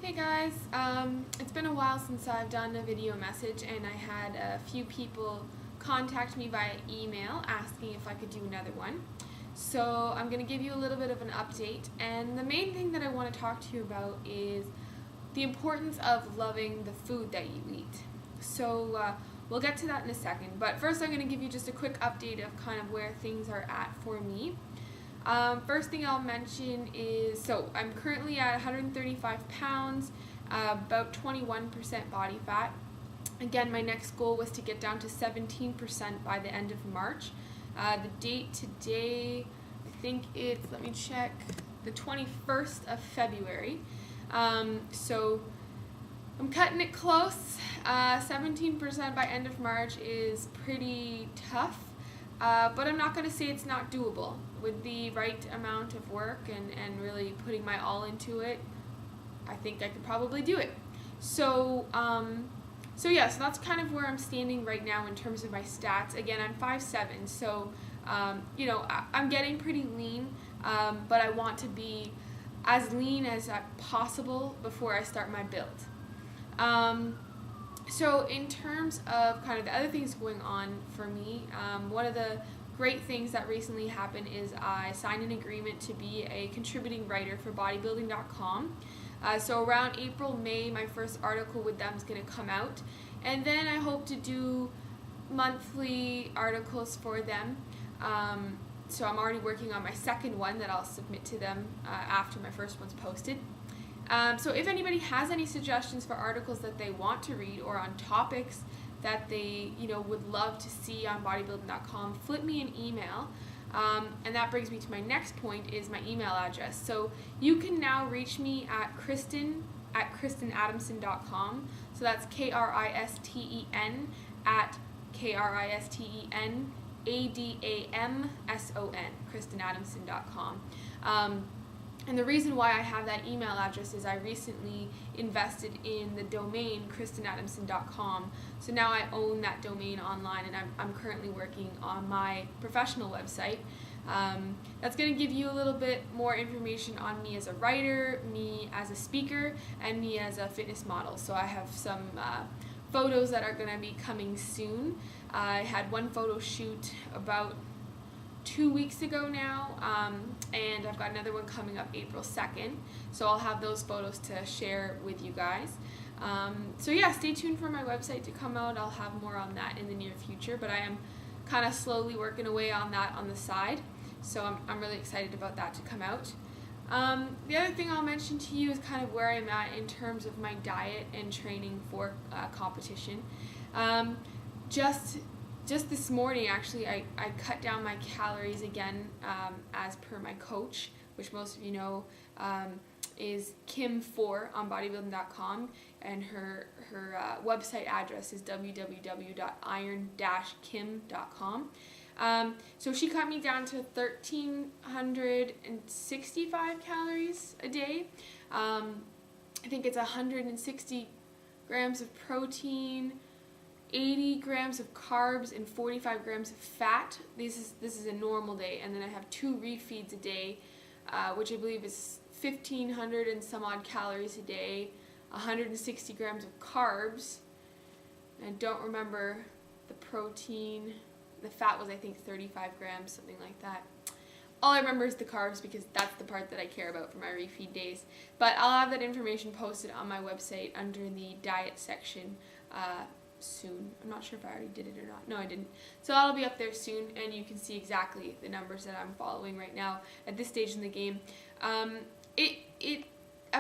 Hey guys, it's been a while since I've done a video message, and I had a few people contact me via email asking if I could do another one. So I'm going to give you a little bit of an update, and the main thing that I want to talk to you about is the importance of loving the food that you eat. So we'll get to that in a second, but first I'm going to give you just a quick update of kind of where things are at for me. First thing I'll mention is, so I'm currently at 135 pounds, about 21% body fat. Again, my next goal was to get down to 17% by the end of March. The date today, I think it's, let me check, the 21st of February. So I'm cutting it close. 17% by end of March is pretty tough. But I'm not going to say it's not doable. With the right amount of work and really putting my all into it, I think I could probably do it. So yeah, so that's kind of where I'm standing right now in terms of my stats. Again, I'm 5'7", so I'm getting pretty lean, but I want to be as lean as possible before I start my build. So in terms of kind of the other things going on for me, one of the great things that recently happened is I signed an agreement to be a contributing writer for bodybuilding.com. So around April, May, my first article with them is going to come out. And then I hope to do monthly articles for them. So I'm already working on my second one that I'll submit to them after my first one's posted. So if anybody has any suggestions for articles that they want to read or on topics that they would love to see on bodybuilding.com, flip me an email. And that brings me to my next point, is my email address. So you can now reach me at Kristen at KristenAdamson.com. So that's Kristen at KristenAdamson, KristenAdamson.com. And the reason why I have that email address is I recently invested in the domain KristenAdamson.com. So now I own that domain online, and I'm currently working on my professional website. That's going to give you a little bit more information on me as a writer, me as a speaker, and me as a fitness model. So I have some photos that are going to be coming soon. I had one photo shoot about 2 weeks ago now, and I've got another one coming up April 2nd, so I'll have those photos to share with you guys. So yeah, stay tuned for my website to come out. I'll have more on that in the near future, but I am kind of slowly working away on that on the side, so I'm really excited about that to come out. The other thing I'll mention to you is kind of where I'm at in terms of my diet and training for competition. Just this morning, actually, I cut down my calories again, as per my coach, which most of you know is Kim4 on bodybuilding.com, and her website address is www.iron-kim.com. So she cut me down to 1,365 calories a day. I think it's 160 grams of protein, 80 grams of carbs, and 45 grams of fat. This is a normal day, and then I have 2 refeeds a day, which I believe is 1,500 and some odd calories a day, 160 grams of carbs. And I don't remember the protein. The fat was, I think, 35 grams, something like that. All I remember is the carbs, because that's the part that I care about for my refeed days. But I'll have that information posted on my website under the diet section soon. I'm not sure if I already did it or not. No, I didn't. So that'll be up there soon, and you can see exactly the numbers that I'm following right now at this stage in the game. I've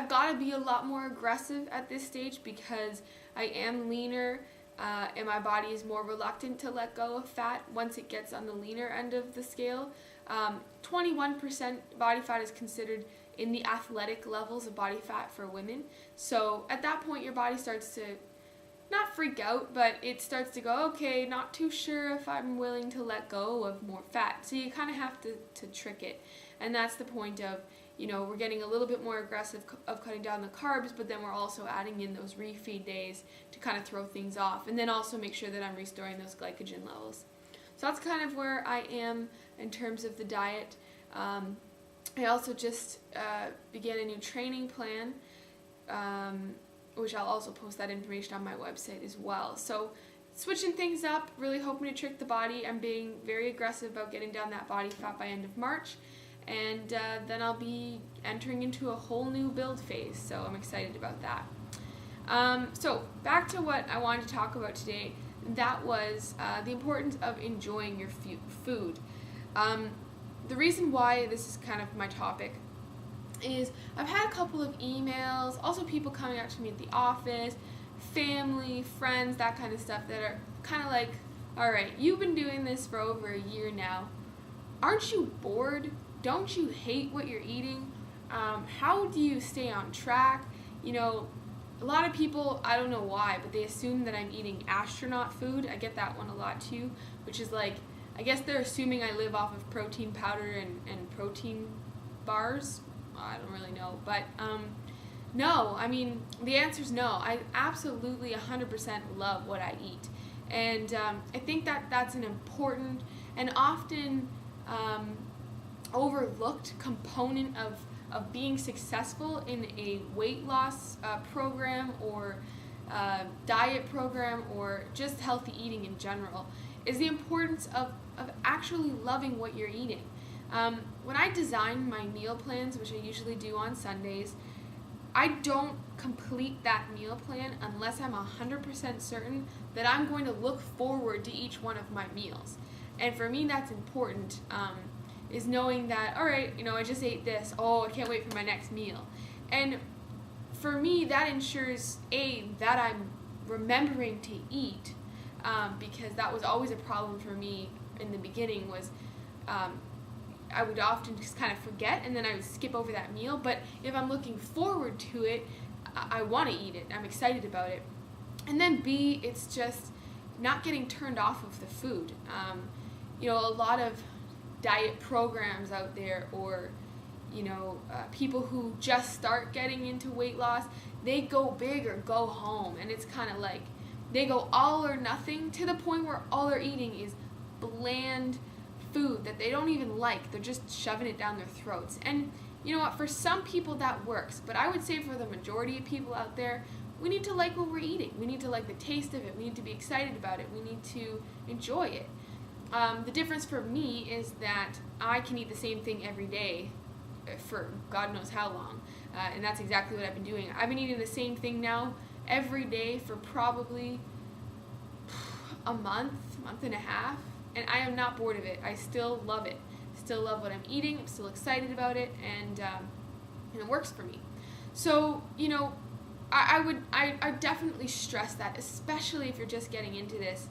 got to be a lot more aggressive at this stage, because I am leaner, and my body is more reluctant to let go of fat once it gets on the leaner end of the scale. 21% body fat is considered in the athletic levels of body fat for women. So at that point, your body starts to not freak out, but it starts to go, okay, not too sure if I'm willing to let go of more fat. So you kind of have to trick it. And that's the point of, we're getting a little bit more aggressive of cutting down the carbs, but then we're also adding in those refeed days to kind of throw things off, and then also make sure that I'm restoring those glycogen levels. So that's kind of where I am in terms of the diet. I also just began a new training plan. which I'll also post that information on my website as well. So switching things up, really hoping to trick the body. I'm being very aggressive about getting down that body fat by end of March, and then I'll be entering into a whole new build phase, so I'm excited about that. So back to what I wanted to talk about today. That was the importance of enjoying your food. The reason why this is kind of my topic is I've had a couple of emails, also people coming up to me at the office, family, friends, that kind of stuff, that are kind of like, all right, you've been doing this for over a year now. Aren't you bored? Don't you hate what you're eating? How do you stay on track? You know, a lot of people, I don't know why, but they assume that I'm eating astronaut food. I get that one a lot too, which is like, I guess they're assuming I live off of protein powder and protein bars. I don't really know, but no, I mean, the answer is no. I absolutely 100% love what I eat, and I think that that's an important and often overlooked component of being successful in a weight loss program or diet program or just healthy eating in general, is the importance of actually loving what you're eating. When I design my meal plans, which I usually do on Sundays, I don't complete that meal plan unless I'm 100% certain that I'm going to look forward to each one of my meals. And for me, that's important, is knowing that, all right, you know, I just ate this. Oh, I can't wait for my next meal. And for me, that ensures, A, that I'm remembering to eat, because that was always a problem for me in the beginning, was I would often just kind of forget, and then I would skip over that meal. But if I'm looking forward to it, I want to eat it. I'm excited about it. And then B, it's just not getting turned off of the food. You know, a lot of diet programs out there, or you know, people who just start getting into weight loss, they go big or go home, and it's kind of like they go all or nothing, to the point where all they're eating is bland food that they don't even like. They're just shoving it down their throats. And you know what, for some people that works, but I would say for the majority of people out there, we need to like what we're eating. We need to like the taste of it. We need to be excited about it. We need to enjoy it. The difference for me is that I can eat the same thing every day for God knows how long, and that's exactly what I've been doing. I've been eating the same thing now every day for probably a month and a half, and I am not bored of it. I still love it. Still love what I'm eating. I'm still excited about it, and it works for me. So, you know, I definitely stress that, especially if you're just getting into this.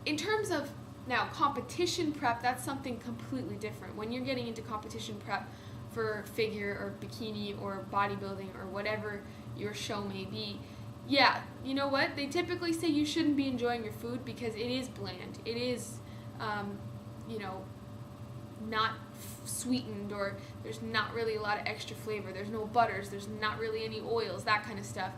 In terms of now competition prep, that's something completely different. When you're getting into competition prep for figure or bikini or bodybuilding or whatever your show may be, yeah, you know what? They typically say you shouldn't be enjoying your food because it is bland. It is, you know, not sweetened, or there's not really a lot of extra flavor. There's no butters. There's not really any oils, that kind of stuff.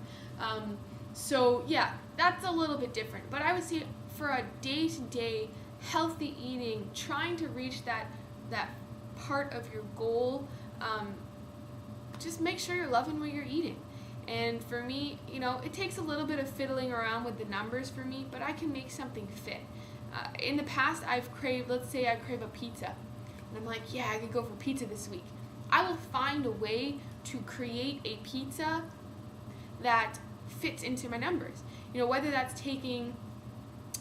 So, yeah, that's a little bit different. But I would say for a day-to-day healthy eating, trying to reach that part of your goal, just make sure you're loving what you're eating. And for me, you know, it takes a little bit of fiddling around with the numbers for me, but I can make something fit. In the past, I've craved, let's say I crave a pizza, and I'm like, yeah, I could go for pizza this week. I will find a way to create a pizza that fits into my numbers. You know, whether that's taking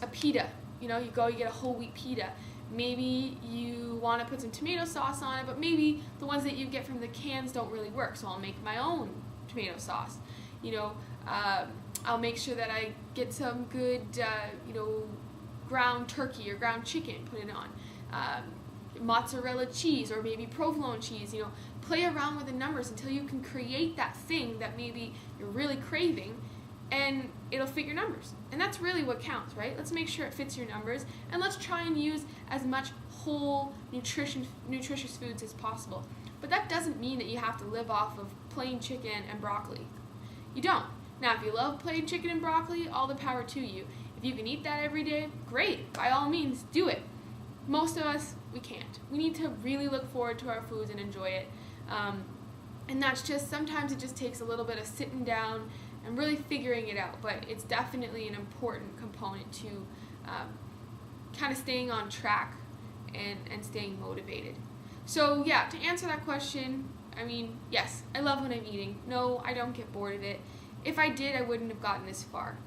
a pita, you know, you get a whole wheat pita. Maybe you want to put some tomato sauce on it, but maybe the ones that you get from the cans don't really work, so I'll make my own tomato sauce. You know, I'll make sure that I get some good, you know, ground turkey or ground chicken, put it on. Mozzarella cheese, or maybe provolone cheese. You know, play around with the numbers until you can create that thing that maybe you're really craving, and it'll fit your numbers. And that's really what counts, right? Let's make sure it fits your numbers, and let's try and use as much whole, nutritious foods as possible. But that doesn't mean that you have to live off of plain chicken and broccoli. You don't. Now, if you love plain chicken and broccoli, all the power to you. If you can eat that every day, great. By all means, do it. Most of us, we can't. We need to really look forward to our foods and enjoy it. And that's just, sometimes it just takes a little bit of sitting down and really figuring it out, but it's definitely an important component to kind of staying on track and staying motivated. So yeah, to answer that question, I mean, yes, I love when I'm eating. No, I don't get bored of it. If I did, I wouldn't have gotten this far.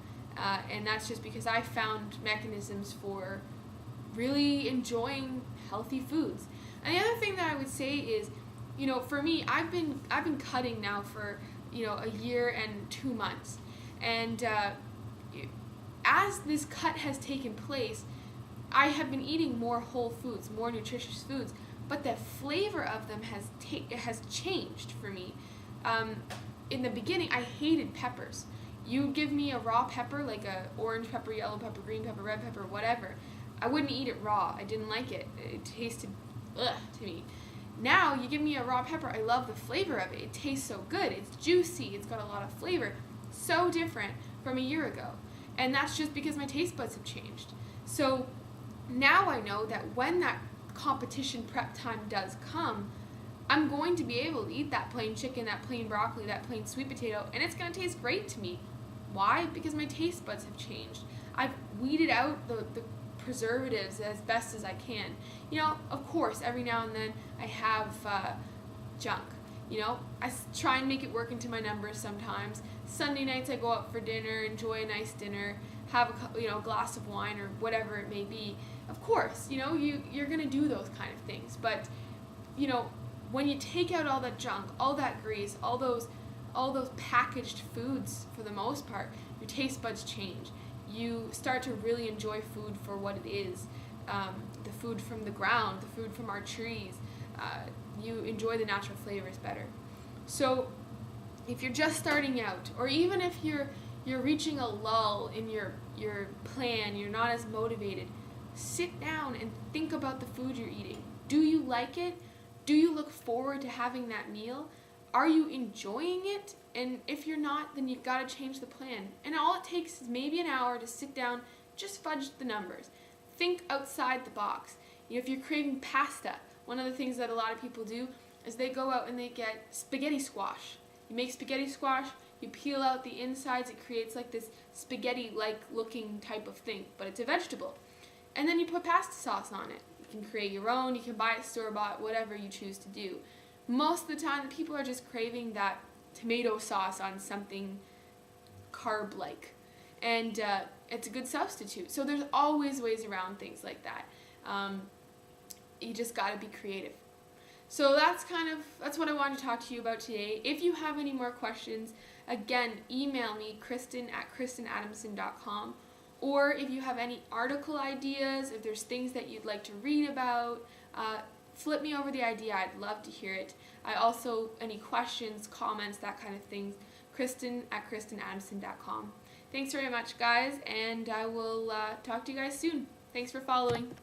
And that's just because I found mechanisms for really enjoying healthy foods. And the other thing that I would say is, for me, I've been cutting now for, a year and 2 months. And as this cut has taken place, I have been eating more whole foods, more nutritious foods, but the flavor of them has changed for me. In the beginning, I hated peppers. You give me a raw pepper, like a orange pepper, yellow pepper, green pepper, red pepper, whatever, I wouldn't eat it raw. I didn't like it. It tasted to me. Now, you give me a raw pepper, I love the flavor of it. It tastes so good. It's juicy. It's got a lot of flavor. So different from a year ago. And that's just because my taste buds have changed. So now I know that when that competition prep time does come, I'm going to be able to eat that plain chicken, that plain broccoli, that plain sweet potato, and it's going to taste great to me. Why? Because my taste buds have changed. I've weeded out the preservatives as best as I can. Of course, every now and then I have junk. I try and make it work into my numbers sometimes. Sunday nights I go out for dinner, enjoy a nice dinner, have a glass of wine or whatever it may be. Of course, you're going to do those kind of things. But, when you take out all that junk, all that grease, all those packaged foods, for the most part, your taste buds change. You start to really enjoy food for what it is. The food from the ground, the food from our trees. You enjoy the natural flavors better. So if you're just starting out, or even if you're reaching a lull in your plan, you're not as motivated, sit down and think about the food you're eating. Do you like it? Do you look forward to having that meal? Are you enjoying it? And if you're not, then you've got to change the plan. And all it takes is maybe an hour to sit down, just fudge the numbers. Think outside the box. If you're craving pasta, one of the things that a lot of people do is they go out and they get spaghetti squash. You make spaghetti squash, you peel out the insides, it creates like this spaghetti-like looking type of thing, but it's a vegetable. And then you put pasta sauce on it. You can create your own, you can buy it store-bought, whatever you choose to do. Most of the time, people are just craving that tomato sauce on something carb-like. And it's a good substitute. So there's always ways around things like that. You just got to be creative. So that's what I wanted to talk to you about today. If you have any more questions, again, email me, Kristen@KristenAdamson.com. Or if you have any article ideas, if there's things that you'd like to read about, flip me over the idea. I'd love to hear it. I also, any questions, comments, that kind of things, Kristen@KristenAdamson.com. Thanks very much, guys, and I will talk to you guys soon. Thanks for following.